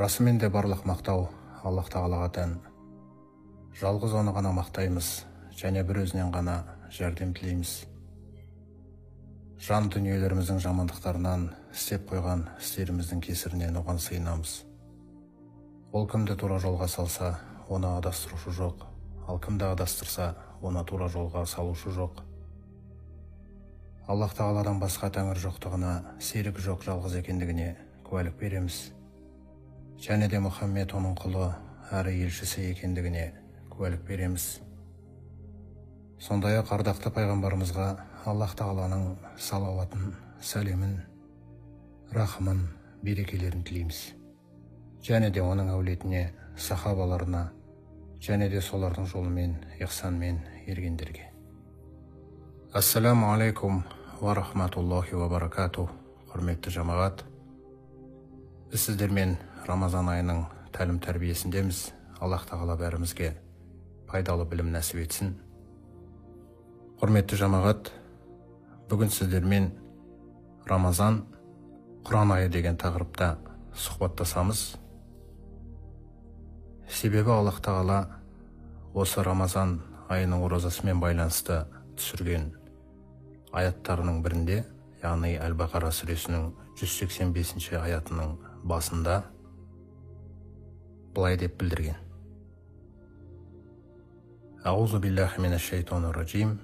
Расымен де барлық мақтау Аллах Тағалаға тән. Жалғыз оны ғана мақтаймыз, және бір өзінен ғана жәрдем тілейміз. Жан дүниелеріміздің жамандықтарынан, істеп қойған істеріміздің кесірінен оған сыйынамыз. Ол кімді тура жолға салса, оны адастырушы жоқ, ал кімді адастырса, оны тура жолға салушы жоқ. Аллах Тағаладан басқа тәңір жоқтығына, серік жоқ жалғыз екендігіне куәлік береміз. Және де Мұхаммед оның құлы әрі елшісі екендігіне куәлік береміз. Сондай-ақ ардақты пайғамбарымызға Аллах Тағаланың салауатын, сәлемін, рахымын, берекелерін тілейміз. Және де оның әулетіне, сахабаларына, және де солардың жолымен, ихсанмен ергендерге. Ассаламу алейкум ва рахматуллахи ва баракату. Құрметті жамағат, біз сіздермен Рамазан айының тәлім тәрбиесіндеміз. Аллах Тағала бәрімізге пайдалы білім нәсіп етсін. Құрметті жамағат, бүгін сіздермен Рамазан, Құран айы деген тақырыпта сұхбаттасамыз. Себебі Аллах Тағала осы Рамазан айының оразасымен байланысты түсірген аяттарының бірінде, яғни Әл-Бақара сүресінің 185 аятының басында былай деп білдірген: Аузу биллахи минаш шайтанир раджим.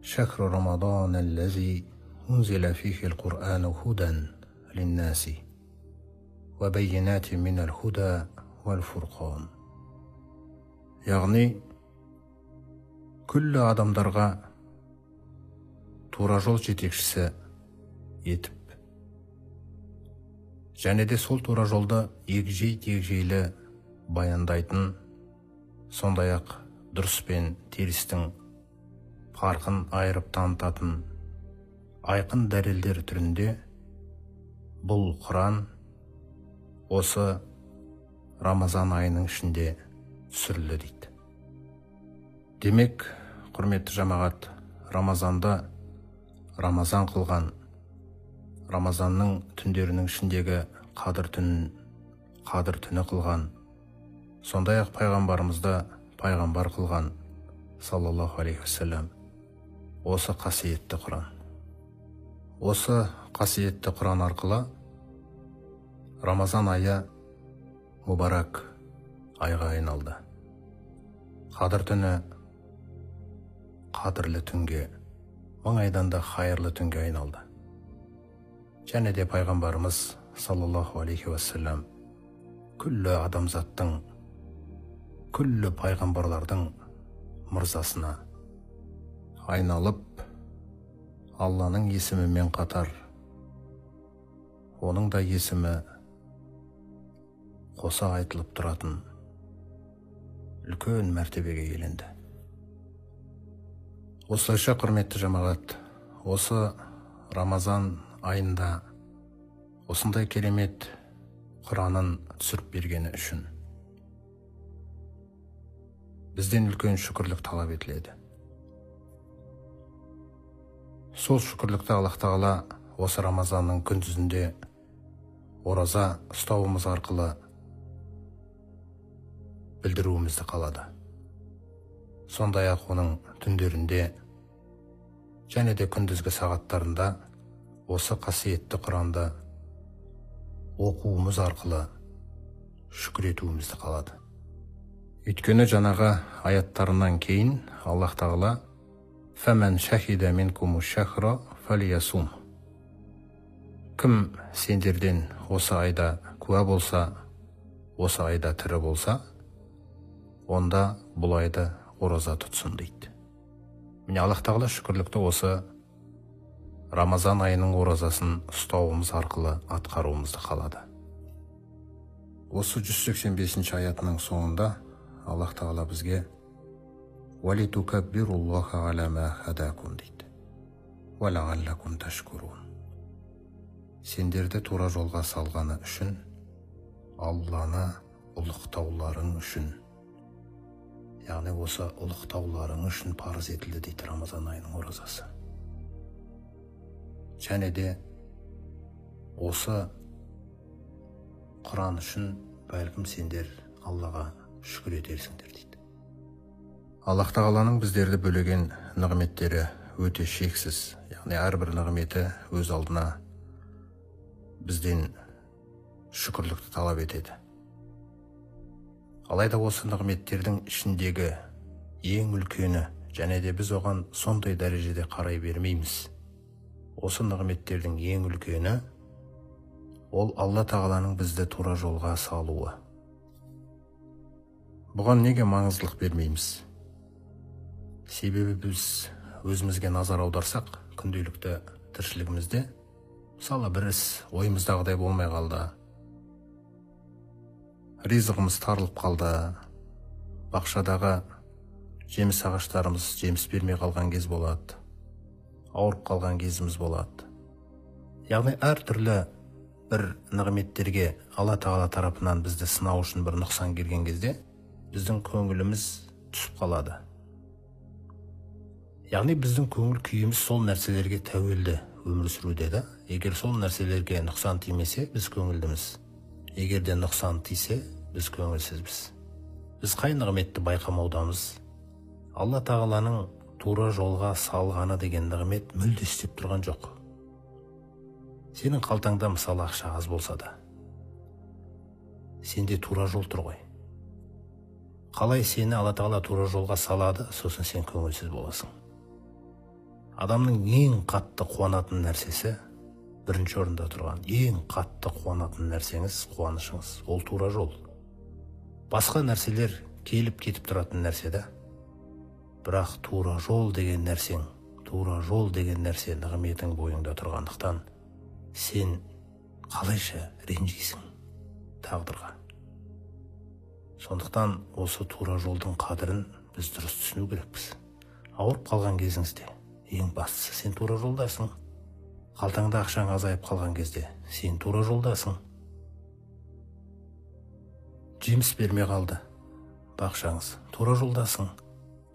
Шахру рамадан аллази унзила фихи ал-Қур'ану худан линнаси ва баййинати минал худа вал фурқан. Яғни, күллі адамдарға тура жол жетекшісі етіп, және де сол тура жолды егжей-тегжейлі баяндайтын, сондай-ақ дұрыс пен терістің farқын айырып танытатын айқын дәлелдер түрінде бұл Құран осы Рамазан айының ішінде түсірілді дейді. Демек, құрметті жамағат, Рамазанды Рамазан қылған, Рамазанның түндерінің ішіндегі қадір түні қылған, сондай-ақ пайғамбарымызды пайғамбар қылған, саллаллаху алейхи вассалам, осы қасиетті Құран. Осы қасиетті Құран арқылы Рамазан айы мұбарак айға айналды. Қадір түні қадірлі түнге, мың айдан да хайырлы түнге айналды. Және де пайғамбарымыз саллаллаху алейхи вассалам күллі адамзаттың, күллі пайғамбарлардың мырзасына айналып, Алланың есімімен қатар оның да есімі қоса айтылып тұратын үлкен мәртебеге еленді. Осылайша, құрметті жамағат, осы Рамазан айында осындай керемет Құранын түсіріп бергені үшін бізден үлкен шүкірлік талап етіледі. Сол шүкірлікті Аллах Тағала осы Рамазанның күндізінде ораза ұстауымыз арқылы білдіруімізді қалады. Сондай-ақ оның түндерінде және де күндізгі сағаттарында осы қасиетті Құранды оқуымыз арқылы шүкір етуімізді қалады. Өйткені жаңағы аяттарынан кейін Аллах Тағала «Фәмән шахида минкуму шахра фәлиясум». Кім сендерден осы айда куә болса, осы айда тірі болса, онда бұл айды ораза тұтсын дейді. Міне, Аллах Тағала шүкірлікті осы Рамазан айының оразасын ұстауымыз арқылы атқаруымызды қалады. Осы 185 аятының соңында Аллах Тағала бізге «Валитукаббируллаха аля ма хадакум» дейді. «Валағаллакум ташкурун». Сендерді тура жолға салғаны үшін, Алланы ұлықтауларың үшін, яғни осы ұлықтауларың үшін парыз етілді дейді Рамазан айының оразасы. Және де осы құран үшін бәлкім сендер Аллаға шүкір етерсіңдер дейді. Аллах тағаланың біздерді бөлеген нығметтері өте шексіз. Яғни әрбір нығметі өз алдына бізден шүкірлікті талап етеді. Алайда осы нығметтердің ішіндегі ең үлкені, және де біз оған сондай дәрежеде қарай бермейміз. Осы нығметтердің ең үлкені ол Алла тағаланың бізді тура жолға салуы. Бұған неге маңыздылық бермейміз? Себебі біз өзімізге назар аударсақ, күнделікті тіршілігімізде, мысалы бір іс ойымыздағыдай болмай қалды, ризығымыз тарылып қалды, бақшадағы жеміс ағаштарымыз жеміс бермей қалған кез болады, ауырып қалған кезіміз болады. Яғни әртүрлі бір нығметтерге Алла тағала тарапынан бізді сынау үшін бір нұқсан келген кезде, біздің көңіліміз түсіп қалады. Яғни біздің көңіл күйіміз сол нәрселерге тәуелді өмір сүруде да. Егер сол нәрселерге нұқсан тимесе, біз көңілдіміз. Егер де нұқсан тисе, біз көңілсізбіз. Біз қай нығметті байқамаудамыз? Алла тағаланың тура жолға салғаны деген нығмет мүлде істеп тұрған жоқ. Сенің қалтаңда мысалы ақша аз болса да, сенде тура жол тұр ғой. Қалай сені Алла тағала тура жолға салады, сосын сен көңілсіз боласың. Адамның ең қатты қуанатын нәрсесі, бірінші орында тұрған, ең қатты қуанатын нәрсеңіз, қуанышыңыз, ол тура жол. Басқа нәрселер келіп кетіп тұратын нәрсе да. Бірақ тура жол деген нәрсең, тура жол деген нәрсе нығметің бойыңда тұрғандықтан, сен қалайша ренжисің тағдырға. Сондықтан осы тура жолдың қадірін біз дұрыс түсіну керекпіз. Ауырып қалған кезіңізде ең бастысы сен тура жолдасың. Қалтаңда ақшаң азайып қалған кезде сен тура жолдасың. Жеміс бермей қалды бақшаңыз, тура жолдасың.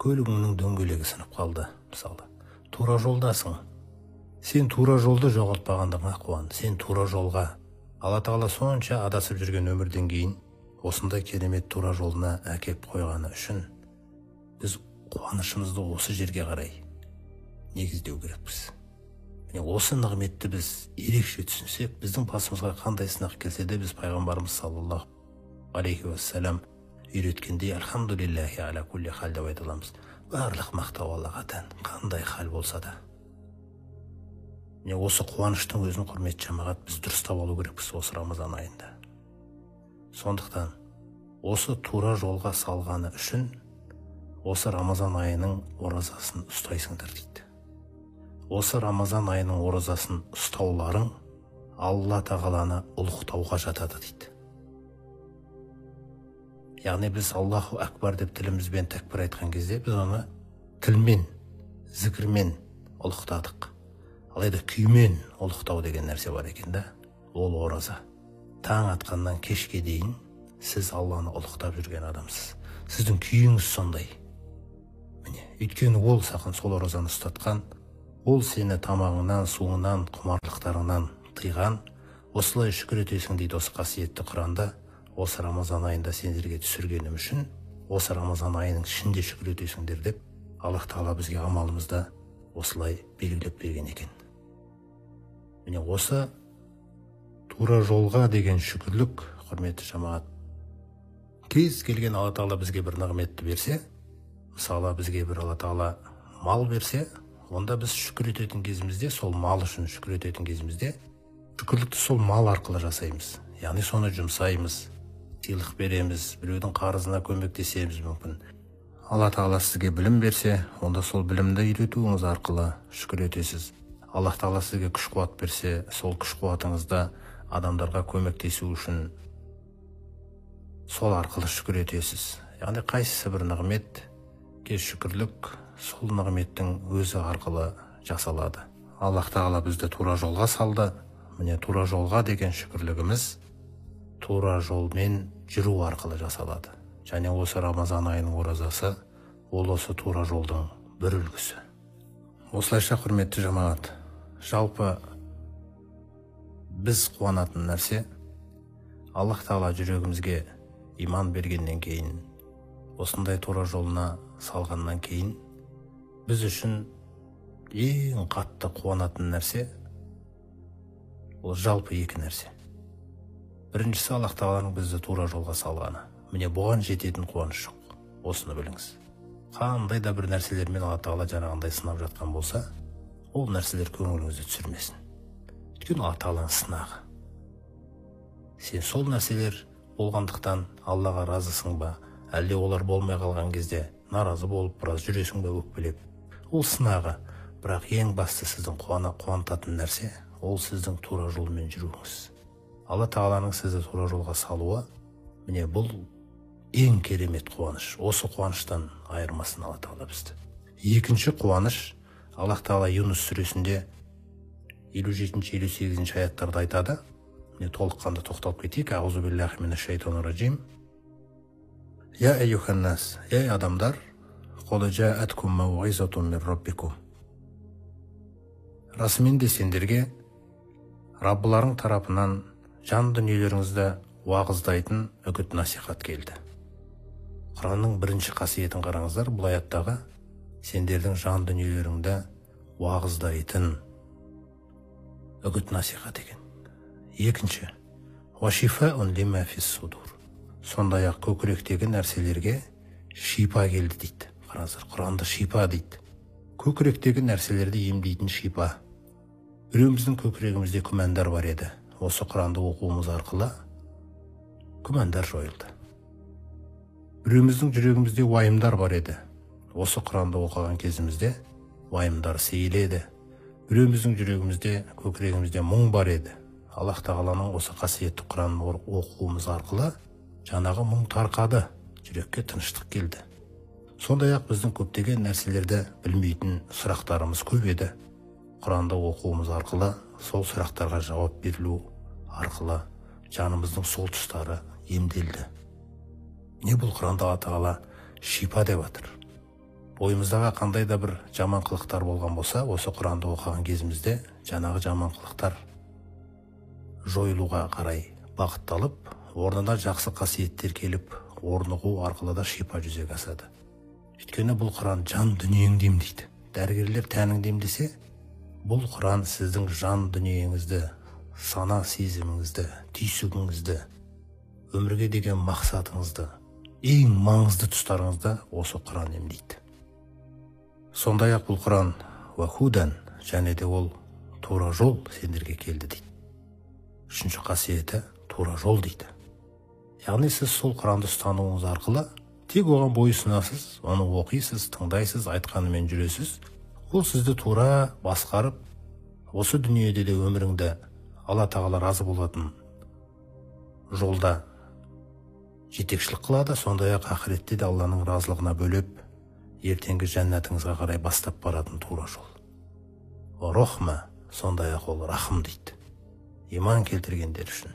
Көлігіңнің дөңгелегі сынып қалды, мысалы, тура жолдасың. Сен тура жолды жоғалтпағандығыңа қуан. Сен тура жолға, Алла тағала сонша адасып жүрген өмірден кейін осындай керемет тура жолына әкеп қойғаны үшін біз қуанышымызды осы жерге қарай негіздеу керекпіз. Осы нығметті біз ерекше түсінсек, біздің басымызға қандай сынақ келсе де, біз пайғамбарымыз саллаллаху алейхи уассалам үйреткендей альхамдулиллахи аля кулли хал деп айта аламыз. Барлық мақтау Аллаға тән, қандай хал болса да. Осы қуаныштың өзін, құрметті жамағат, біз дұрыстап алу керекпіз осы Рамазан айында. Сондықтан осы тура жолға салғаны үшін осы Рамазан айының оразасын ұстайсыңдар дейді. Осы Рамазан айының оразасын ұстауларың Алла тағаланы ұлықтауға жатады дейді. Яғни біз Аллаху әкбар деп тілімізбен тәкбір айтқан кезде, біз оны тілмен, зікірмен ұлықтадық. Алайда күймен ұлықтау деген нәрсе бар екен да, ол ораза. Таң атқаннан кешке дейін сіз Алланы ұлықтап жүрген адамсыз. Сіздің күйіңіз сондай. Өйткені ол саған сол оразаны ұстатқан, ол сені тамағыңнан, суыңнан, құмарлықтарыңнан тыйған. Осылай шүкір етесің дейді осы қасиетті Құранда. Осы Рамазан айында сендерге түсіргенім үшін, осы Рамазан айының ішінде шүкір етесіңдер деп, Аллах тағала бізге амалымызда осылай белгілеп берген екен. Осы тура жолға деген шүкірлік, құрметті жамағат, кез келген Алла тағала бізге бір нығметті берсе, мысалы бізге бір Алла тағала мал берсе, онда біз шүкір ететін кезімізде, сол мал үшін шүкір ететін кезімізде, шүкірлікті сол мал арқылы жасаймыз. Яғни соны жұмсаймыз, сыйлық береміз, біреудің қарызына көмектесеміз мүмкін. Алла тағала сізге білім берсе, онда сол білімді үйретуіңіз арқылы шүкір етесіз. Алла тағала сізге күш қуат берсе, сол күш қуатыңызда адамдарға көмектесу үшін сол арқылы шүкір етесіз. Яғни қайсысы бір нығмет, шүкірлік сол нығметтің өзі арқылы жасалады. Аллах тағала бізді тура жолға салды. Тура жолға деген шүкірлігіміз тура жолмен жүру арқылы жасалады. Және осы Рамазан айының оразасы, ол осы тура жолдың бір үлгісі. Осылайша, құрметті жамағат, жалпы біз қуанатын нәрсе, Аллах Тағала жүрегімізге иман бергеннен кейін, осындай тура жолына салғаннан кейін, біз үшін ең қатты қуанатын нәрсе ол жалпы екі нәрсе. Біріншісі, Аллах Тағаланың бізді тура жолға салғаны. Міне бұған жететін қуаныш жоқ. Осыны біліңіз. Қандай да бір нәрселермен Алла Тағала жаңағындай сынап жатқан болса, ол нәрселер көңіліңізді түсірмесін. Өйткені Алла Тағаланың сынағы. Сен сол нәрселер болғандықтан Аллаға разысың ба, әлде олар болмай қалған кезде наразы болып, біраз жүресің ба өкпелеп. Ол сынағы. Бірақ ең басты сіздің қуантатын нәрсе, ол сіздің тура жолмен жүруіңіз. Алла Тағаланың сізді тура жолға салуы, міне бұл ең керемет қуаныш. Осы қуаныштан айырмасын Алла Тағала бізді. Екінші қуаныш, Аллах Тағала Юнус сүресінде 57-58 аяттарда айтады. Міне толыққанды тоқталып кетейік. Аузу биллахи минаш шайтанир раджим. Я айюханнас, ей адамдар, қад жаәткум мауғизатун мин раббикум. Расымен де сендерге Раббыларың тарапынан жан дүниелеріңізді уағыздайтын үгіт насихат келді. Құранның бірінші қасиетін қараңыздар, бұл аяттағы сендердің жан дүниелеріңді уағыздайтын үгіт насихат екен. Екінші, уашифаун лима фис судур. Сондай-ақ көкіректегі нәрселерге шипа келді дейді. Қараңыздар, Құранды шипа дейді. Көкіректегі нәрселерді емдейтін шипа. Біреуміздің көкірегімізде күмәндар бар еді. Осы Құранды оқуымыз арқылы күмәндар жойылды. Біреуміздің жүрегімізде уайымдар бар еді. Осы Құранды оқыған кезімізде уайымдар сейіледі. Біреуміздің жүрегімізде, көкірегімізде мұң бар еді. Аллах Тағаланың осы қасиетті Құранын оқуымыз арқылы жаңағы мұң тарқады, жүрекке тыныштық келді. Сондай-ақ біздің көптеген нәрселерді білмейтін сұрақтарымыз көп еді. Құранды оқуымыз арқылы, сол сұрақтарға жауап берілу арқылы жанымыздың сол тұстары емделді. Не бұл Құранда Алла Тағала шипа деп жатыр. Бойымыздағы қандай да бір жаман қылықтар болған болса, осы Құранды оқыған кезімізде жаңағы жаман қылықтар жойылуға қарай бағытталып, орнына жақсы қасиеттер келіп, орнығу арқылы да шипа жүзеге асады. Өйткені бұл Құран жан дүниеңді емдейді. Дәрігерлер тәніңді емдесе, бұл Құран сіздің жан дүниеңізді, сана сезіміңізді, түйсігіңізді, өмірге деген мақсатыңызды, ең маңызды тұстарыңызды осы Құран емдейді. Сондай-ақ бұл Құран уахудан, және де ол тура жол сендерге келді дейді. Үшінші қасиеті тура жол дейді. Яғни сіз сол Құранды ұстануыңыз арқылы тек оған бойұсынасыз, оны оқисыз, тыңдайсыз, айтқанымен жүресіз. Ол сізді тура басқарып, осы дүниеде де өміріңді Алла Тағала разы болатын жолда жетекшілік қылады, сондай-ақ ақыретте де Алланың разылығына бөлеп, ертеңгі жәннатыңызға қарай бастап баратын тура жол. Рахма, сондай-ақ ол рахым дейді. Иман келтіргендер үшін.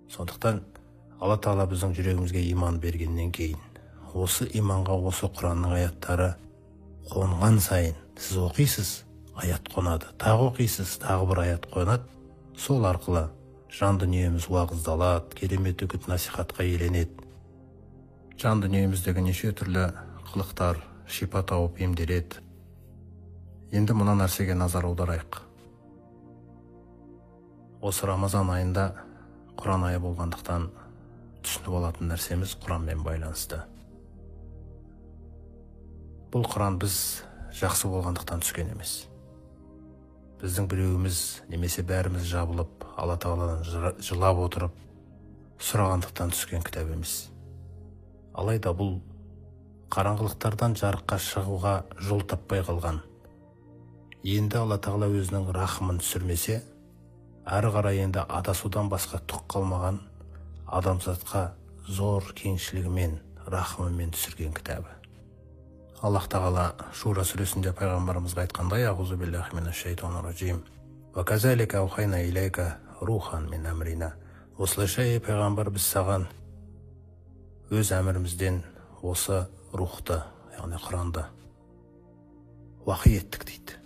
Сондықтан Алла Тағала біздің жүрегімізге иман бергеннен кейін, осы иманға осы Құранның аяттары қонған сайын сіз оқисыз, аят қонады, тағы оқисыз, тағы бір аят қонады. Сол арқылы жан дүниеміз уағыздалады, керемет үгіт насихатқа еленеді. Жан дүниеміздегі неше түрлі қылықтар шипа тауып емделеді. Енді мына нәрсеге назар аударайық. Осы Рамазан айында Құран айы болғандықтан түсініп алатын нәрсеміз Құранмен байланысты. Бұл Құран біз жақсы болғандықтан түскен емес. Біздің біреуіміз немесе бәріміз жабылып, Алла Тағаладан жылап отырып, сұрағандықтан түскен кітап емес. Алайда бұл қараңғылықтардан жарыққа шығуға жол таппай қалған. Енді Алла Тағала өзінің рахымын түсірмесе, әрі қарай енді адасудан басқа түк қалмаған адамзатқа зор кеңшілігімен, рахымымен түсірген кітабы. Аллах Тағала Шура сүресінде пайғамбарымызға айтқандай: Аузу биллахи минаш шайтанир раджим. Ва казалика аухайна илайка рухан мин амрина. Осылайша, ей пайғамбар, біз саған өз әмірімізден осы рухты, яғни Құранды уахи еттік дейді.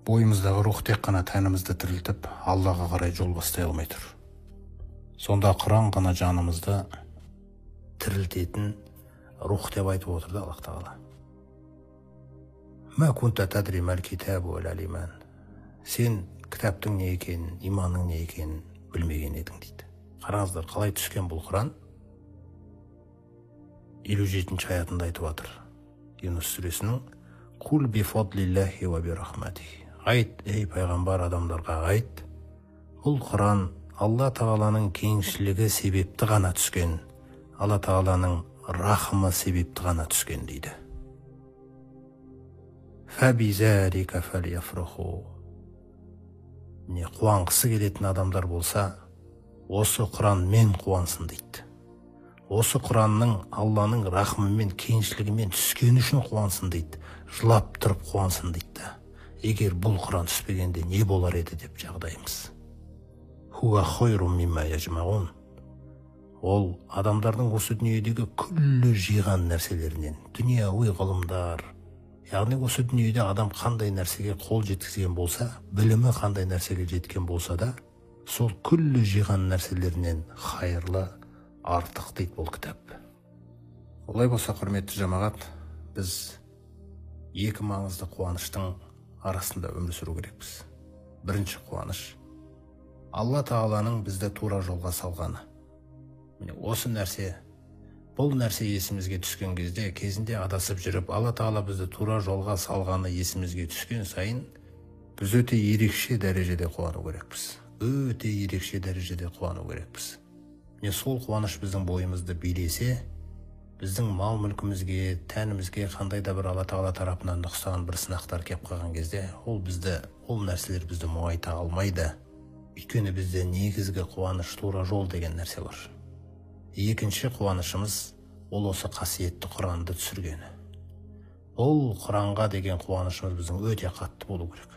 Бойымыздағы рух тек қана тәнімізді тірілтіп, Аллаға қарай жол бастай алмай тұр. Сонда Құран ғана жанымызды тірілтетін рух деп айтып отырды Аллах Тағала. Ма кунта тадри мал китабу вал иман. Сен кітаптың не екенін, иманның не екенін білмеген едің дейді. Қараңыздар, қалай түскен бұл Құран? 57-ші аятында айтып жатыр. Юнус сүресінің «Кул би фадлиллахи ва би рахматихи». Айт, ей пайғамбар, адамдарға айт, бұл Құран Алла Тағаланың кеңшілігі себепті ғана түскен, Алла Тағаланың рахымы себепті ғана түскен дейді. Фабизалика фалияфраху. Міне, қуанғысы келетін адамдар болса, осы Құранмен қуансын дейді. Осы Құранның Алланың рахымымен, кеңшілігімен түскені үшін қуансын дейді. Жылап тұрып қуансын дейді. Егер бұл Құран түспегенде не болар еді деп жағдайымыз. Хуа хойру мимма яжмаун. Ол адамдардың осы дүниедегі күллі жиған нәрселерінен, дүнияуи ғылымдар, яғни осы дүниеде адам қандай нәрсеге қол жеткізген болса, білімі қандай нәрсеге жеткен болса да, сол күллі жиған нәрселерінен хайырлы, артық дейді бұл кітап. Олай болса, құрметті жамағат, біз екі маңызды қуаныштың арасында өмір сүру керекпіз. Бірінші қуаныш Алла Тағаланың бізді тура жолға салғаны. Міне осы нәрсе, бұл нәрсе есімізге түскен кезде, кезінде адасып жүріп, Алла Тағала бізді тура жолға салғаны есімізге түскен сайын, біз өте ерекше дәрежеде қуану керекпіз. Өте ерекше дәрежеде қуану керекпіз. Міне сол қуаныш біздің бойымызды билесе, біздің мал мүлкімізге, тәнімізге қандай да бір Алла Тағала тарапынан нұқсан бір сынақтар кеп қалған кезде, ол нәрселер бізді мұңайта алмайды. Өйткені бізде негізгі қуаныш тура жол деген нәрсе бар. Екінші қуанышымыз ол осы қасиетті Құранды түсіргені. Ол Құранға деген қуанышымыз біздің өте қатты болу керек.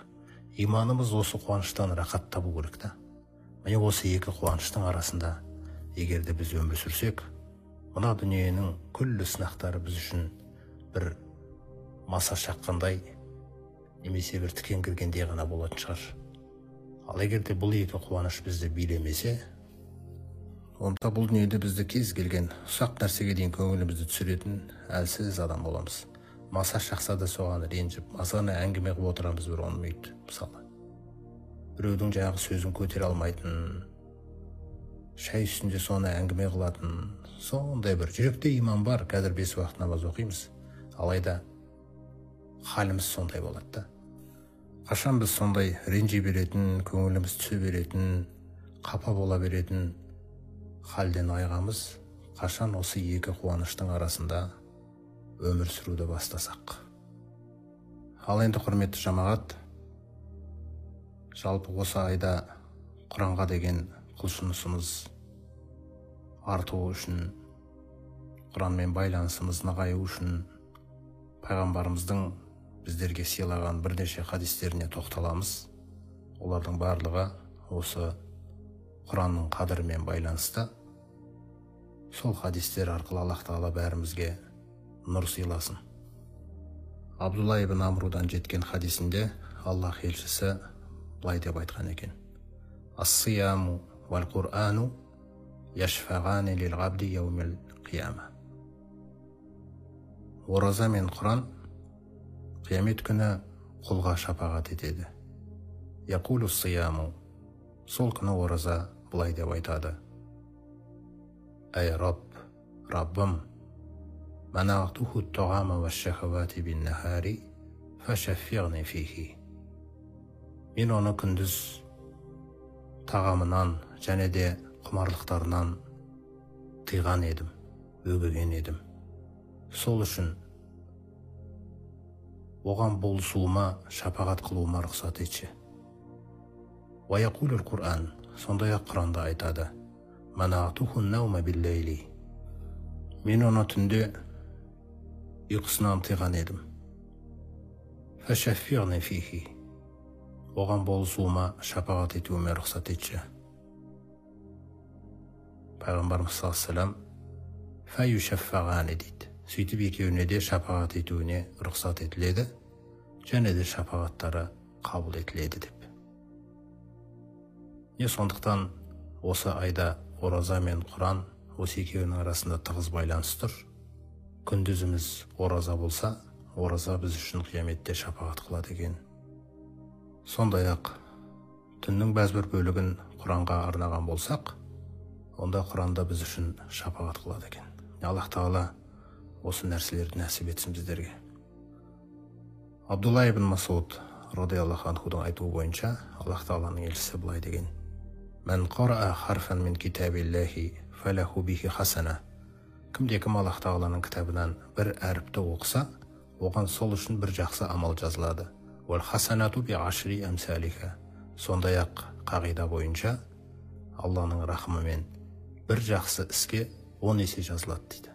Иманымыз осы қуаныштан рақат табу керек та. Міне осы екі қуаныштың арасында егерде біз өмір сүрсек, мына дүниенің күллі сынақтары біз үшін бір маса шаққандай, немесе бір тікен кіргендей ғана болатын шығар. Ал егерде бұл екі қуаныш бізді билемесе, онда бұл дүниеде бізді кез келген ұсақ нәрсеге дейін көңілімізді түсіретін әлсіз адам боламыз. Маса шақса да соған ренжіп, масаны әңгіме қылып отырамыз бір 10 минут, мысалы. Біреудің жаңағы сөзін көтере алмайтын, шай үстінде соны әңгіме қылатын, сондай бір жүректе иман бар, қазір 5 уақыт намаз оқимыз, алайда халіміз сондай болады да. Қашан біз сондай ренжи беретін, көңіліміз түсе беретін, қапа бола беретін халден айғамыз, қашан осы екі қуаныштың арасында өмір сүруді бастасақ. Ал енді құрметті жамағат, жалпы осы айда Құранға деген құлшынысымыз артуы үшін, Құранмен байланысымыз нығаю үшін пайғамбарымыздың біздерге сыйлаған бірнеше хадистеріне тоқталамыз. Олардың барлығы осы Құранның қадірімен байланысты. Сол хадистер арқылы Аллах Тағала бәрімізге нұр сыйласын. Абдулла ибн Амрудан жеткен хадисінде Аллах елшісі былай деп айтқан екен: Ас-сияму вал Құрану яшфағани лил ғабди яумил қияма. Ораза мен Құран қиямет күні құлға шапағат етеді. Яқулу сияму, сол күні ораза былай деп айтады: Әй Рабб, Раббым, манағтуху тоғама ва шахавати бин нахари, фашафиғни фихи. Мен оны күндіз тағамынан және де құмарлықтарынан тыйған едім, өгеген едім. Сол үшін оған болысуыма, шапағат қылуыма рұқсат етші. Ва яқулул Құран, сондай-ақ Құранда айтады: Манағтуху наума биллейли. Мен оны түнде ұйқысынан тыйған едім. Фашафиғни фихи. Оған болысуыма, шапағат етуіме рұқсат етші. Пайғамбарымыз саллаллаху алейхи ва саллям фаюшаффағани дейді. Сөйтіп екеуіне де шапағат етуіне рұқсат етіледі, және де шапағаттары қабыл етіледі деп. Сондықтан осы айда ораза мен Құран осы екеуінің арасында тығыз байланыс тұр. Күндізіміз ораза болса, ораза біз үшін қияметте шапағат қылады екен. Сондай-ақ түннің бәзбір бөлігін Құранға арнаған болсақ, онда Құранда біз үшін шапағат қылады екен. Аллах Тағала осы нәрселерді нәсіп етсін біздерге. Абдулла ибн Масуд радиаллаху анхудың айтуы бойынша, Аллах Тағаланың елшісі былай деген: "Мән қараа харфан мин китабиллахи фалаху бихи хасана." Кімде-кім Аллах Тағаланың кітабынан бір әріпті оқыса, оған сол үшін бір жақсы амал жазылады. Уал хасанату би ашри амсалиха. Сондай-ақ қағида бойынша Алланың рахымымен бір жақсы іске 10 есе жазылады дейді.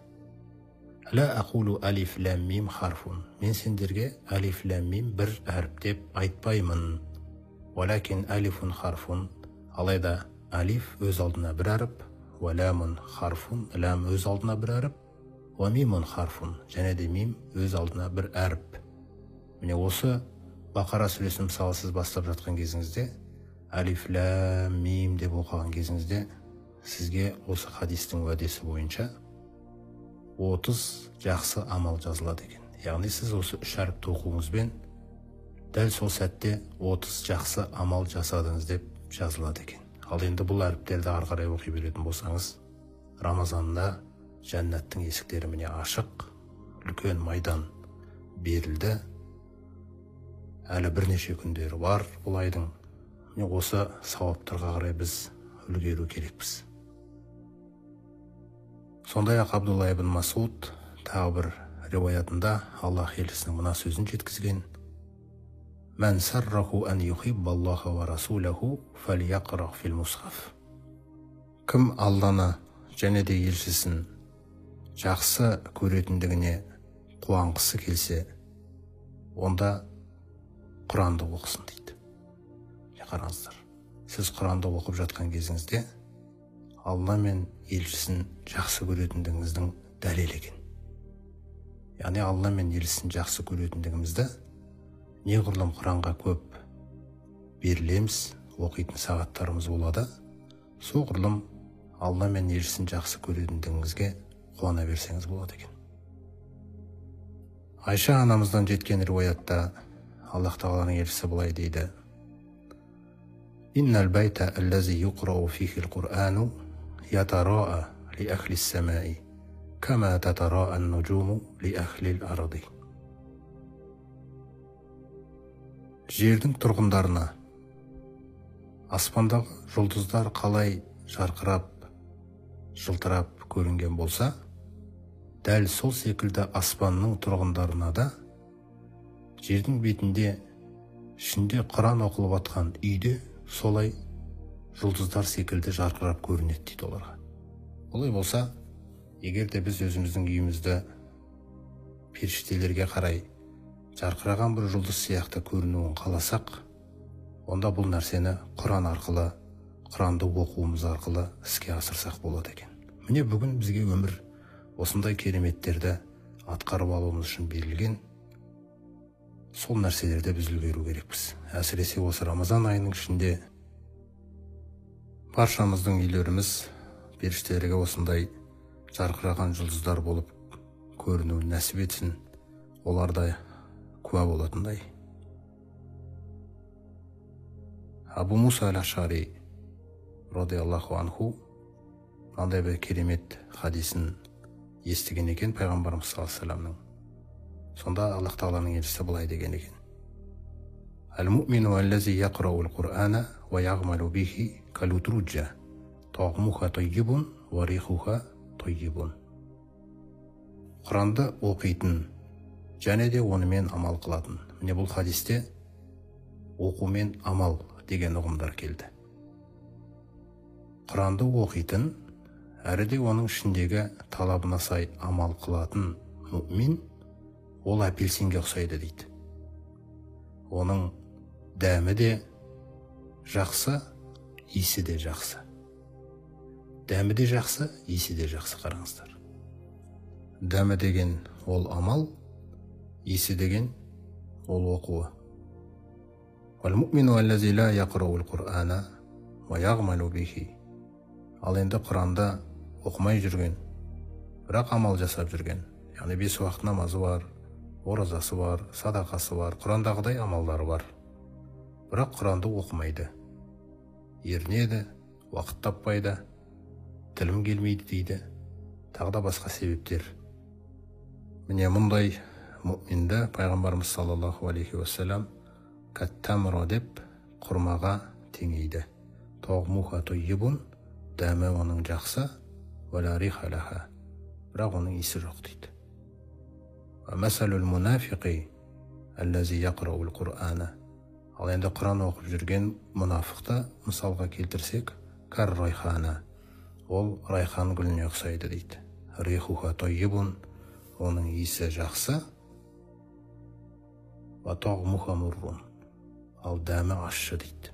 Ла ақулу алиф лам мим харфун. Мен сендерге алиф лам мим бір әріп деп айтпаймын. Валакин алифун харфун. Алайда алиф өз алдына бір әріп, валамун харфун, лам өз алдына бір әріп, ва мимун харфун, және де мим өз алдына бір әріп. Міне осы Бақара сүресін мысалы сіз бастап жатқан кезіңізде, алиф лам мим деп оқыған кезіңізде, сізге осы хадистің уәдесі бойынша 30 жақсы амал жазылады екен. Яғни сіз осы 3 әріпті оқуыңызбен дәл сол сәтте 30 жақсы амал жасадыңыз деп жазылады екен. Ал енді бұл әріптерді ары қарай оқи беретін болсаңыз, Рамазанда жәннаттың есіктері міне ашық, үлкен майдан берілді. Әлі бірнеше күндері бар бұл айдың. Міне осы сауаптарға қарай біз үлгеру керекпіз. Сондай-ақ Абдулла ибн Масуд тағы бір риуаятында Аллах елшісінің мына сөзін жеткізген: "Мән сарраху ан юхиббаллаха ва расулаху фальяқра фил мусхаф." Кім Алланы және де елшісін жақсы көретіндігіне қуанғысы келсе, онда Құранды оқысын дейді. Қараңыздар, сіз Құранды оқып жатқан кезіңізде Алла мен елшісін жақсы көретіндігіңіздің дәлелі екен. Яғни Алла мен елшісін жақсы көретіндігімізді неғұрлым Құранға көп берілеміз, оқитын сағаттарымыз болады, соғұрлым Алла мен елшісін жақсы көретіндігіңізге қуана берсеңіз болады екен. Айша анамыздан жеткен риуаятта Аллах Тағаланың елшісі былай дейді: "Иннал байта аллази юқрау фихил Құр'ану ятара'a ли ахлис самаи кама татара'a ан-нуджуму ли ахлил арди." Жердің тұрғындарына аспандағы жұлдыздар қалай жарқырап, жылтырап көрінген болса, дәл сол секілді аспанның тұрғындарына да жердің бетінде ішінде Құран оқылып атқан үйде солай жұлдыздар секілді жарқырап көрінеді дейді оларға. Олай болса, егер де біз өзіміздің үйімізді періштелерге қарай жарқыраған бір жұлдыз сияқты көрінуін қаласақ, онда бұл нәрсені Құран арқылы, Құранды оқуымыз арқылы іске асырсақ болады екен. Міне бүгін бізге өмір осындай кереметтерді атқарып алуымыз үшін берілген. Сол нәрселерді біз үлгеру керекпіз. Әсіресе осы Рамазан айының ішінде баршамыздың үйлеріміз періштелерге осындай жарқыраған жұлдыздар болып көрінуін нәсіп етсін, оларда куә болатындай. Абу Муса аль-Ашари радиаллаху анху мынандай бір керемет хадисін естіген екен пайғамбарымыз саллаллаху алейхи вассаламның. Сонда Аллах Тағаланың елшісі былай деген екен: "Ал-муъмину аллази яқрау ал-Құр'ана ва яғмалу бихи калутруджа тағмуха тойибун ва рихуха тойибун." Құранды оқитын және де онымен амал қылатын. Міне бұл хадисте оқу мен амал деген ұғымдар келді. Құранды оқитын әрі де оның ішіндегі талабына сай амал қылатын мүмин ол апельсинге ұқсайды дейді. Оның дәмі де жақсы, иісі де жақсы. Дәмі де жақсы, иісі де жақсы, қараңыздар. Дәмі деген ол амал, иісі деген ол оқуы. Вал-муъмину аллази ла яқрау ал-Құр'ана ва яғмалу бихи. Ал енді Құранды оқымай жүрген, бірақ амал жасап жүрген, яғни 5 уақыт намазы бар, оразасы бар, садақасы бар, Құрандағыдай амалдары бар. Бірақ Құранды оқымайды. Ерінеді, уақыт таппайды, тілім келмейді дейді, тағы да басқа себептер. Міне мұндай мұъминді пайғамбарымыз саллаллаху алейхи уассалам кәттамро деп құрмаға теңейді. Тоғмуха тойибун, дәмі оның жақсы, вәлә риха лаха, бірақ оның иісі жоқ дейді. Мәсәлул мунафиқи әлләзи яқраул Құр'ана. Ал енді Құран оқып жүрген мұнафықты мысалға келтірсек, кәр райхана, ол райхан гүліне ұқсайды дейді. Рихуха тойибун, оның иісі жақсы, ва тоғмуха муррун, ал дәмі ащы дейді.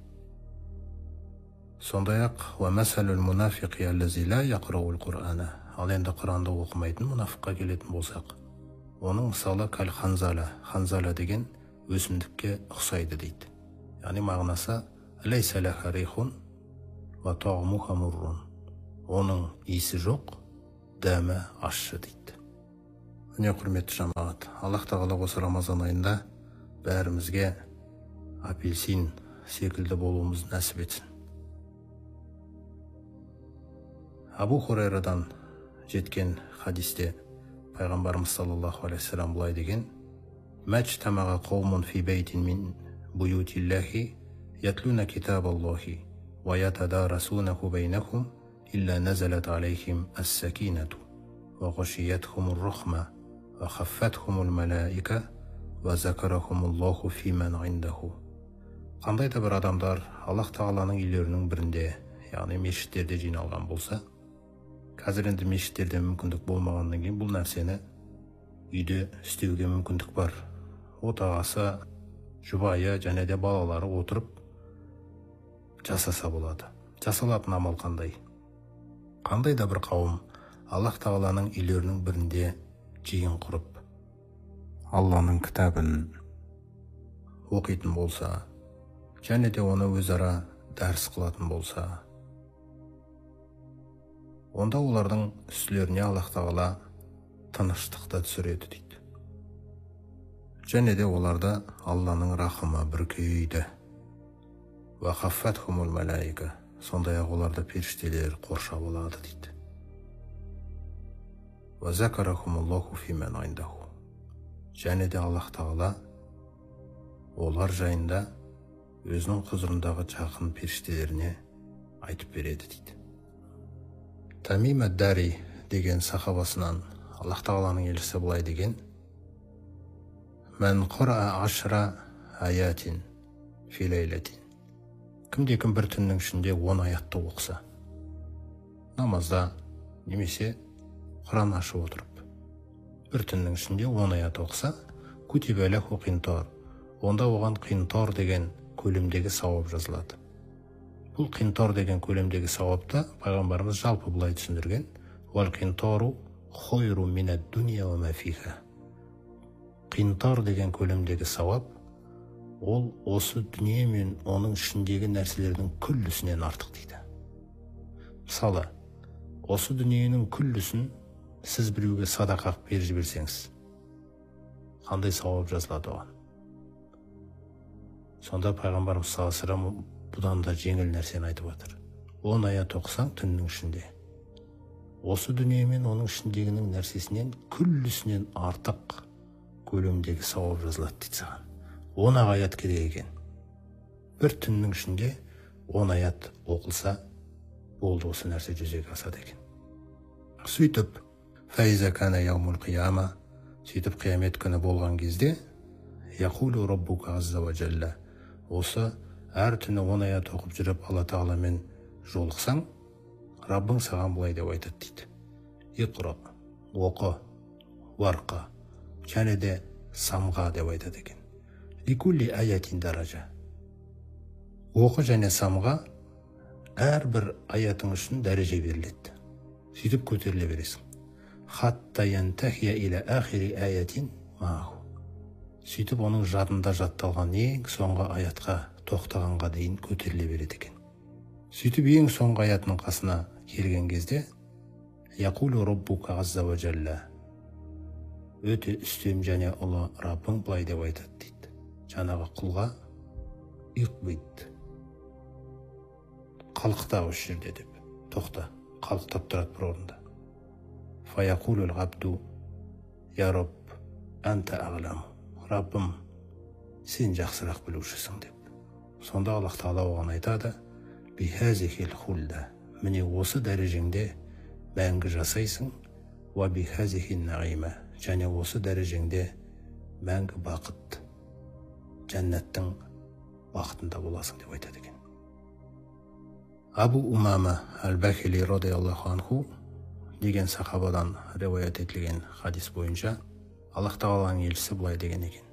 Сондай-ақ ва мәсәлул мунафиқи әлләзи ла яқраул Құр'ана. Ал енді Құранды оқымайтын мұнафыққа келетін болсақ, оның мысалы кәл ханзала, ханзала деген өсімдікке ұқсайды дейді. Яғни мағынасы ләйсә лаха рихун ва тоғмуха муррун, оның иісі жоқ, дәмі ащы дейді. Міне құрметті жамағат, Аллах тағала осы Рамазан айында бәрімізге апельсин секілді болуымыз нәсіп етсін. Абу Хурайрадан жеткен хадисте пайғамбарымыз саллаллаху алейхи вассалам былай деген: мәжтамаға қаумун фи бейтин мин буютиллахи ятлуна китабаллахи ва ятадарасунаху бейнахум илля назалат алейхим ас-сакинату ва ғашиятхумур рахма ва хаффатхумул малаика ва закарахумуллаху фиман индаху. Қандай да бір адамдар Аллах тағаланың үйлерінің бірінде, яғни мешіттерде жиналған болса, қазір енді мешіттерде мүмкіндік болмағаннан кейін бұл нәрсені үйде істеуге мүмкіндік бар. Отағасы, жұбайы және де балалары отырып жасаса болады. Жасалатын амал қандай? Қандай да бір қауым Аллах тағаланың үйлерінің бірінде жиын құрып, Алланың кітабын оқитын болса, және де оны өзара дәріс қылатын болса, онда олардың үстілеріне Аллах тағала тыныштықты түсіреді дейді. Және де оларды Алланың рахымы бүркейді. Ва хаффатхумул малаика, сондай-ақ оларды періштелер қоршап алады дейді. Ва закарахумуллаху фиман индаху, және де Аллах тағала олар жайында өзінің құзырындағы жақын періштелеріне айтып береді дейді. Тамим ад-Дари деген сахабасынан Аллах тағаланың елшісі былай деген: Мән құра ашра аятин фи лейлатин. Кімде-кім бір түннің ішінде 10 аятты оқыса, намазда немесе Құран ашып отырып, бір түннің ішінде 10 аят оқыса, кутиба лаху қинтар, онда оған қинтар деген көлемдегі сауап жазылады. Бұл қинтар деген көлемдегі сауапты пайғамбарымыз жалпы былай түсіндірген: вал қинтару хойру минад дуния ва ма фиха. Қинтар деген көлемдегі сауап ол осы дүние мен оның ішіндегі нәрселердің күллісінен артық дейді. Мысалы, осы дүниенің күллісін сіз біреуге садақа беріп жіберсеңіз, қандай сауап жазылады оған? Сонда пайғамбарымыз саллаллаху алейхи вассалам бұдан да жеңіл нәрсені айтып отыр. 10 аят оқысаң түннің ішінде, осы дүние мен оның ішіндегінің нәрсесінен күллісінен артық көлемдегі сауап жазылады дейді саған. 10 аят керек екен. Бір түннің ішінде 10 аят оқылса, болды, осы нәрсе жүзеге асады екен. Сөйтіп, файза кана яумул қияма, сөйтіп қиямет күні болған кезде, яқулу раббука азза ва джалла, осы әр түні 10 аят оқып жүріп Алла тағаламен жолықсаң, Раббың саған былай деп айтады дейді: иқра, оқы, варқа, және де самға деп айтады екен. Ликулли аятин даража. Оқы және самға әрбір аятың үшін дәреже беріледі. Сөйтіп көтеріле бересің. Хатта янтахия иля ахири аятин маху. Сөйтіп оның жадында жатталған ең соңғы аятқа тоқтағанға дейін көтеріле береді екен. Сөйтіп ең соңғы аятының қасына келген кезде яқулу роббука азза ва жалла, өте үстем және ұлы Раббың былай деп айтады дейді. Жаңағы құлға иқбид, қалықта осы жерде деп, тоқта, қалықтап тұрады бір орында. Фаяқулул ғабду я Рабб анта ағламу, Раббым сен жақсырақ білушісің деп. Сонда Аллах Тағала оған айтады: бихазихил хулда, міне осы дәрежеңде мәңгі жасайсың, ва бихазихин наима, және осы дәрежеңде мәңгі бақыт, жәннаттың бақытында боласың деп айтады екен. Абу Умама әл-Бахили радиаллаху анху деген сахабадан риуаят етілген хадис бойынша Аллах Тағаланың елшісі былай деген екен: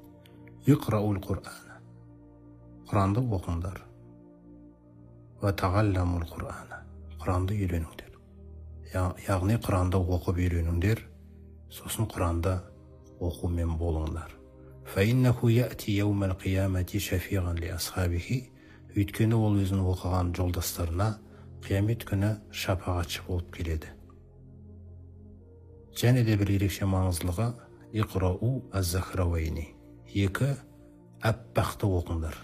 иқраул Құр'ана, Құранды оқыңдар, ва тағалламул Құр'ана, Құранды үйреніңдер. Яғни Құранды оқып үйреніңдер, сосын Құранды оқумен болыңдар. Фаиннаху яти яумал қиямати шафиған ли асхабихи, өйткені ол өзін оқыған жолдастарына қиямет күні шапағатшы болып келеді. Және де бір ерекше маңыздылығы иқрау аз-захравайни, екі аппақты оқыңдар.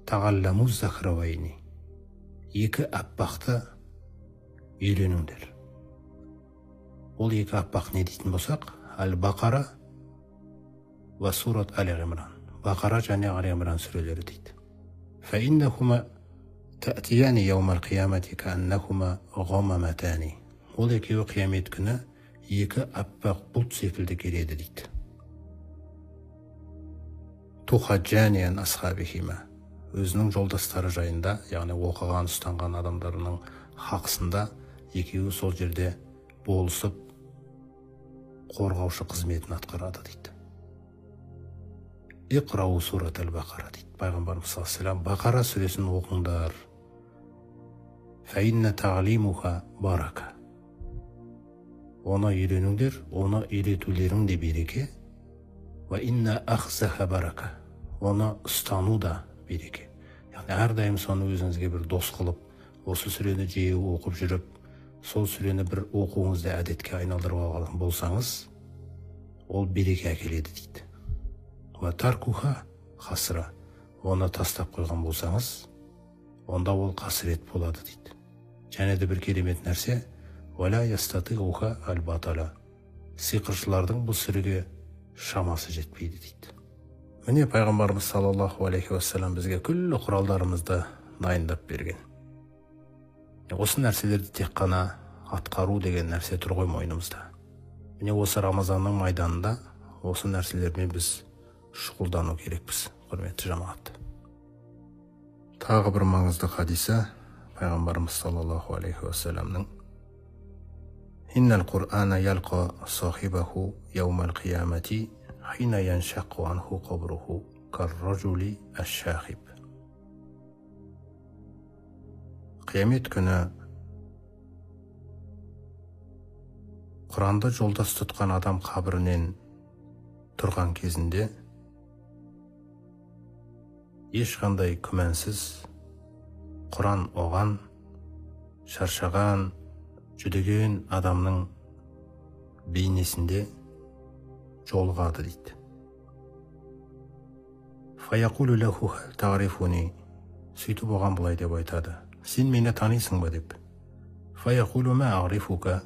Тағалламу захравайни, екі аппақты үйреніңдер. Ол екі аппақ не дейтін болсақ, Әл-Бақара ва сурат Әл-Ғимран, Бақара және Әл-Ғимран сүрелері дейді. Фаиннахума тәтияни яумал қиямати кәаннахума ғамаматани, ол екеуі қиямет күні екі аппақ бұлт секілді келеді дейді. Тухаджаниан асхабихима, өзінің жолдастары жайында, яғни оқыған, ұстанған адамдарының хақысында екеуі сол жерде болысып қорғаушы қызметін атқарады дейді. Иқрау сурат Әл-Бақара дейді. Пайғамбарымыз саллаллаху алейхи ва саллям, Бақара сүресін оқыңдар. Фаинна тағлимуха барака, оны үйреніңдер, оны үйретулерің де береке. Ва инна ахзаха барака, оны ұстану да береке. Яғни әрдайым соны өзіңізге бір дос қылып, осы сүрені жиі оқып жүріп, сол сүрені бір оқуыңызды әдетке айналдырып алған болсаңыз, ол береке әкеледі дейді. Ва таркуха хасра, оны тастап қойған болсаңыз, онда ол қасірет болады дейді. Және де бір керемет нәрсе, валя ястатиуха аль-батала, сиқыршылардың бұл сүреге шамасы жетпейді дейді. Міне пайғамбарымыз саллаллаху алейхи ва саллям бізге күллі құралдарымызды дайындап берген. Осы нәрселерді тек қана атқару деген нәрсе тұр ғой мойнымызда. Міне осы Рамазанның майданында осы нәрселермен біз шұғылдану керекпіз, құрметті жамағат. Тағы бір маңызды хадисі пайғамбарымыз саллаллаху алейхи ва саллямның: иннал Құр'ана ялқа сахибаху яумал қиямати хина яншақу анху қабруху карражули аш-шахиб. Қиямет күні Құранды жолдас тұтқан адам қабірінен тұрған кезінде ешқандай күмәнсіз Құран оған шаршаған, жүдеген адамның бейнесінде жолығады дейді. Фаяқулу лаху тағрифуни, сөйтіп оған бұлай деп айтады: сен мені танисың ба деп. Фаяқулу ма ағрифука,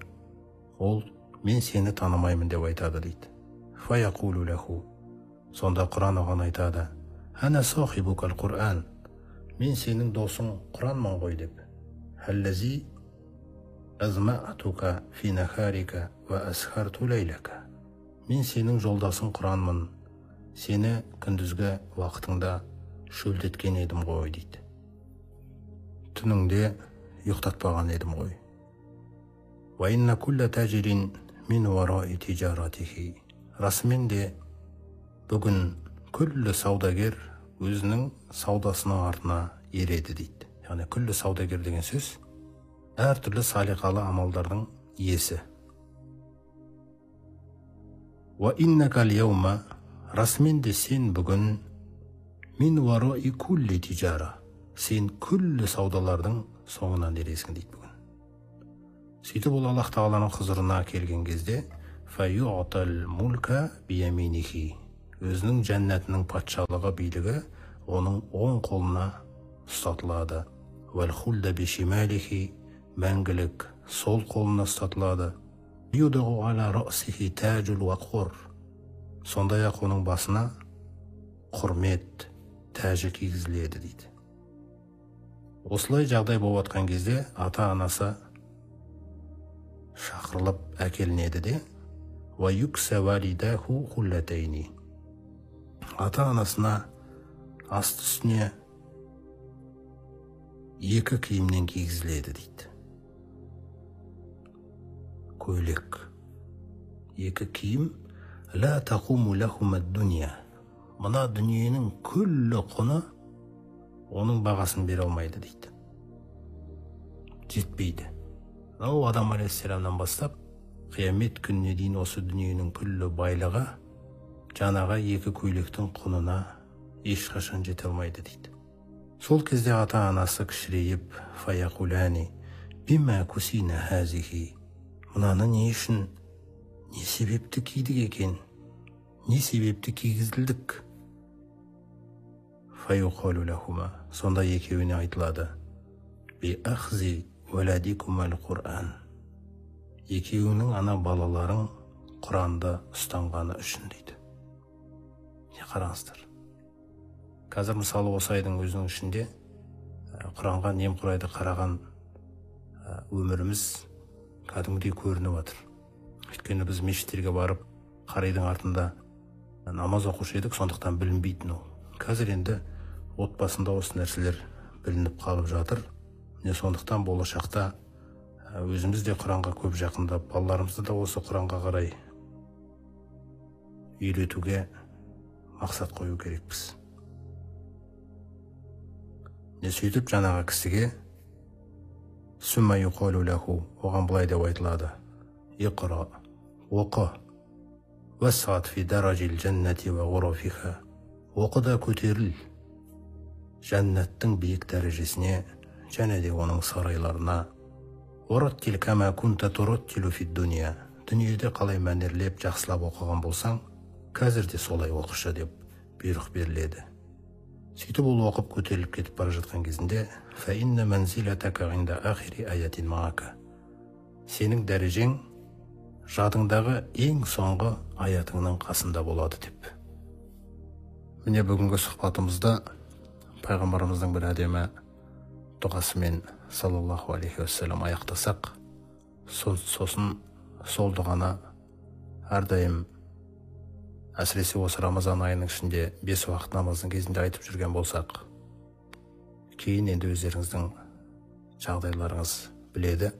ол мен сені танымаймын деп айтады дейді. Фаяқулу лаху, сонда Құран оған айтады: ана сахибукал Құр'ан, мен сенің досың Құранмын ғой деп. Аллази азмаатука фи нахарика ва асхарту лейлака, мен сенің жолдасың Құранмын, сені күндізгі уақытыңда шөлдеткен едім ғой дейді. Түніңде ұйықтатпаған едім ғой. Ва инна кулла тажирин мин вараи тижаратихи, расымен де бүгін күллі саудагер өзінің саудасының артына ереді дейді. Яғни күллі саудагер деген сөз әртүрлі салиқалы амалдардың иесі. Ва иннакал яума, расымен де сен бүгін мин вараи кулли тижара, сен күллі саудалардың соңынан ересің дейді бүгін. Сөйтіп ол Аллах тағаланың құзырына келген кезде фаюътал мулька бияминихи, өзінің жәннатының патшалығы билігі оның оң қолына ұстатылады. Вәл хулда бишималихи, мәңгілік сол қолына ұстатылады. Юдағу аля раъсихи таджул вақур, сондай-ақ оның басына құрмет тәжі кигізіледі дейді. Осылай жағдай болып жатқан кезде ата-анасы шақырылып әкелінеді де ваюкса валидаху хуллатайни, ата-анасына асты үстіне екі киімнен кигізіледі дейді. Көйлек, екі киім. Ла тақуму лахума дуния, мына дүниенің күллі құны оның бағасын бере алмайды дейді. Жетпейді. Ол Адам алейхиссаламнан бастап қиямет күніне дейін осы дүниенің күллі байлығы жаңағы екі көйлектің құнына ешқашан жете алмайды дейді. Сол кезде ата-анасы кішірейіп фаяқулани бима кусина хазихи, мынаны не үшін, не себепті кидік екен, не себепті кигізілдік? Фаюқалу лахума, сонда екеуіне айтылады би ахзи валадикумал Құран, екеуінің ана балаларың Құранды ұстанғаны үшін дейді. Не қараңыздар. Қазір мысалы осы айдың өзінің ішінде Құранға немқұрайды қараған өміріміз кәдімгідей көрініп жатыр. Өйткені біз мешіттерге барып қарайдың артында намаз оқушы едік, сондықтан білінбейтін ол. Қазір енді отбасында осы нәрселер білініп қалып жатыр. Не сондықтан болашақта өзіміз де Құранға көп жақындап, балаларымызды да осы Құранға қарай үйретуге мақсат қою керекпіз. Не сөйтіп жаңағы кісіге сүмма юқалу лаху, оған былай деп айтылады: иқра, оқы, васғат фи даражил жәннати ва ғурафиха, оқы да көтеріл жәннаттың биік дәрежесіне және де оның сарайларына. Ураттил кама кунта тураттилу фи дуния, дүниеде қалай мәнерлеп жақсылап оқыған болсаң, қазір де солай оқышы деп бұйрық беріледі. Сөйтіп ол оқып көтеріліп кетіп бара жатқан кезінде фа инна манзилатака инда ахири аятин маака, сенің дәрежең жадыңдағы ең соңғы аятыңның қасында болады деп. Міне бүгінгі сұхбатымызда пайғамбарымыздың бір әдемі дұғасымен саллаллаху алейхи уассалам аяқтасақ, сосын сол дұғаны әрдайым, әсіресе осы Рамазан айының ішінде 5 уақыт намаздың кезінде айтып жүрген болсақ, кейін енді өздеріңіздің жағдайларыңыз біледі.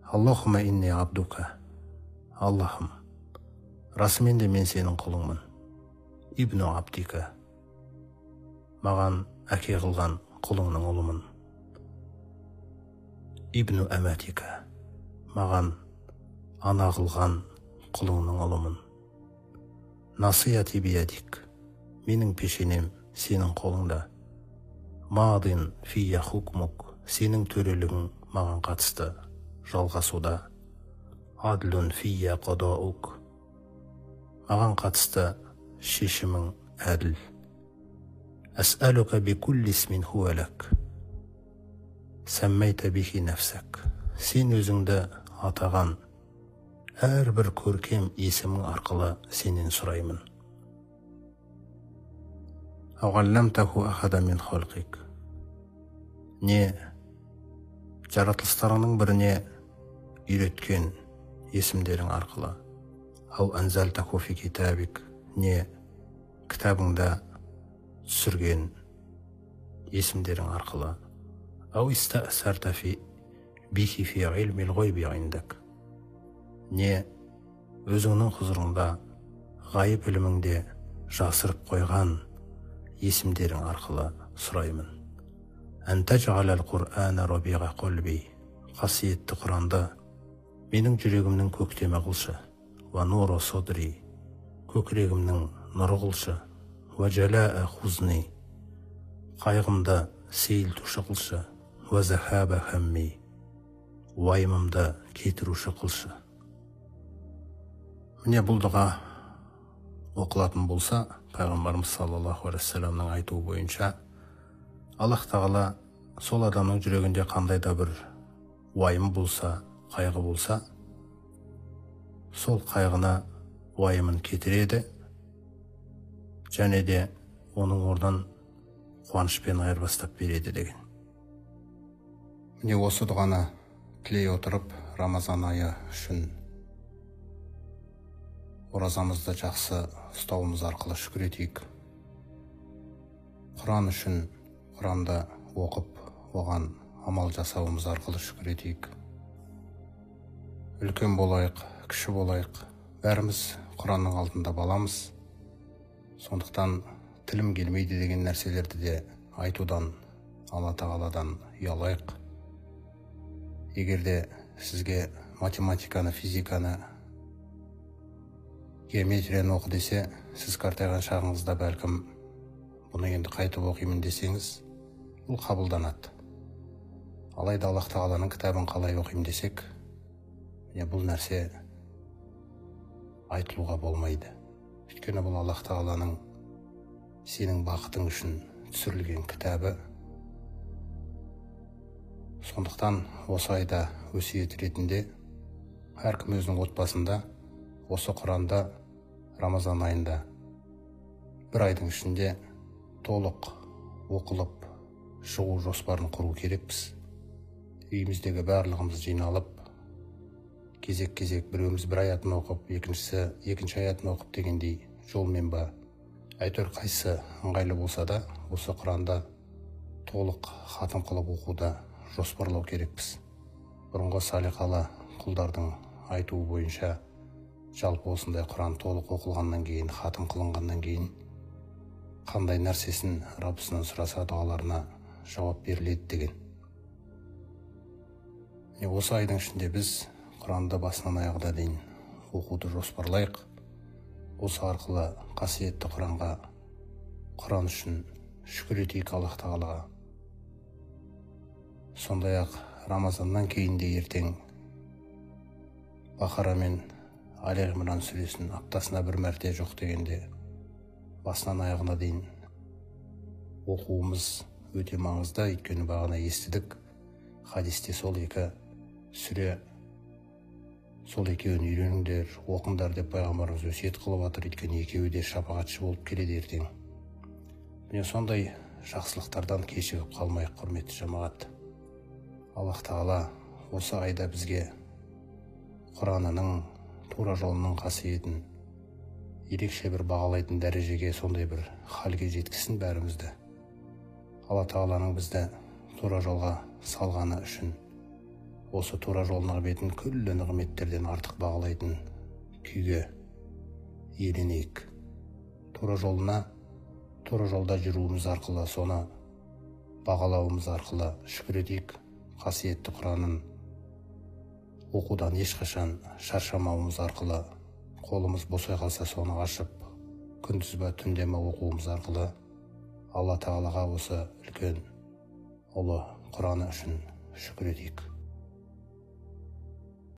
Аллахума инни абдука, Аллахым, расымен де мен сенің құлыңмын. Ибну абдика, маған әке қылған құлыңның ұлымын. Ибну әмәтика, маған ана қылған құлыңның ұлымын. Насияти биядик, менің пешенем сенің қолыңда. Мадин фия хукмук, сенің төрелігің маған қатысты жалғасуда. Адлун фия қадаук, маған қатысты шешімің әділ. Әсәлука би кулли исмин хуалак, сәммейта бихи нәфсәк, сен өзіңді атаған әрбір көркем есімің арқылы сенен сұраймын. Ауғалламтаху ахада мин халқик, не жаратылыстарының біріне үйреткен есімдерің арқылы. Ау анзалтаху фи китабик, не кітабыңда түсірген есімдерің арқылы. Ау истасарта бихи фи илмил ғойби индак, не өзіңнің құзырыңда ғайып іліміңде жасырып қойған есімдерің арқылы сұраймын. Әнтәжғалал Құр'ана рабиға қолби, қасиетті Құранды менің жүрегімнің көктемі қылшы. Ва нуру содри, көкірегімнің нұры қылшы. Ва жалаа хузни, қайғымды сейілтуші қылшы, уазахаба хамми, уайымымды кетіруші қылшы. Міне бұл дұға оқылатын болса, пайғамбарымыз саллаллаху алейхи вассаламның айтуы бойынша, Аллах тағала сол адамның жүрегінде қандай да бір уайым болса, қайғы болса, сол қайғына уайымын кетіреді, және де оның орнын қуанышпен айырбастап береді деген. Міне осы дұғаны тілей отырып, Рамазан айы үшін оразамызды жақсы ұстауымыз арқылы шүкір етейік. Құран үшін Құранды оқып, оған амал жасауымыз арқылы шүкір етейік. Үлкен болайық, кіші болайық, бәріміз Құранның алдында баламыз. Сондықтан тілім келмейді деген нәрселерді де айтудан, Алла тағаладан ұялайық. Егерде сізге математиканы, физиканы, геометрияны оқы десе, сіз қартайған шағыңызда бәлкім бұны енді қайтып оқимын десеңіз, бұл қабылданады. Алайда Аллах тағаланың кітабын қалай оқимын десек, бұл нәрсе айтылуға болмайды. Өйткені бұл Аллах тағаланың сенің бақытың үшін түсірілген кітабы. Сондықтан осы айда өсиет ретінде әркім өзінің отбасында осы Құранда Рамазан айында бір айдың ішінде толық оқылып шығу жоспарын құру керекпіз. Үйіміздегі барлығымыз жиналып, кезек-кезек біреуіміз бір аятын оқып, екіншісі екінші аятын оқып дегендей жолмен ба, әйтеуір қайсы ыңғайлы болса да, осы Құранда толық хатым қылып оқуды жоспарлау керекпіз. Бұрынғы салиқалы құлдардың айтуы бойынша, жалпы осындай Құран толық оқылғаннан кейін, хатым қылынғаннан кейін, қандай нәрсесін Раббысынан сұраса дұғаларына жауап беріледі деген. Осы айдың ішінде біз Құранды басынан аяғына дейін оқуды жоспарлайық. Осы арқылы қасиетті Құранға, Құран үшін шүкір етейік Аллах тағалаға. Сондай-ақ Рамазаннан кейін де ертең Бақара мен Али Имран сүресін аптасына бір мәрте жоқ дегенде басынан аяғына дейін оқуымыз өте маңызды. Өйткені бағана естідік, хадисте сол екі сүре, сол екеуін үйреніңдер, оқыңдар деп пайғамбарымыз өсиет қылып жатыр. Өйткені екеуі де шапағатшы болып келеді ертең. Міне сондай жақсылықтардан кешігіп қалмайық, құрметті жамағат. Аллах тағала осы айда бізге Құранының, тура жолының қасиетін ерекше бір бағалайтын дәрежеге, сондай бір халге жеткізсін бәрімізді. Алла тағаланың бізді тура жолға салғаны үшін осы тура жолының бетін күллі нығметтерден артық бағалайтын күйге еленейік. Тура жолына, тура жолда жүруіміз арқылы, соны бағалауымыз арқылы шүкір етейік. Қасиетті Құранын оқудан ешқашан шаршамауымыз арқылы, қолымыз босай қалса соны ашып, күндіз ба түнде ме оқуымыз арқылы Алла тағалаға осы үлкен ұлы Құраны үшін шүкір етейік.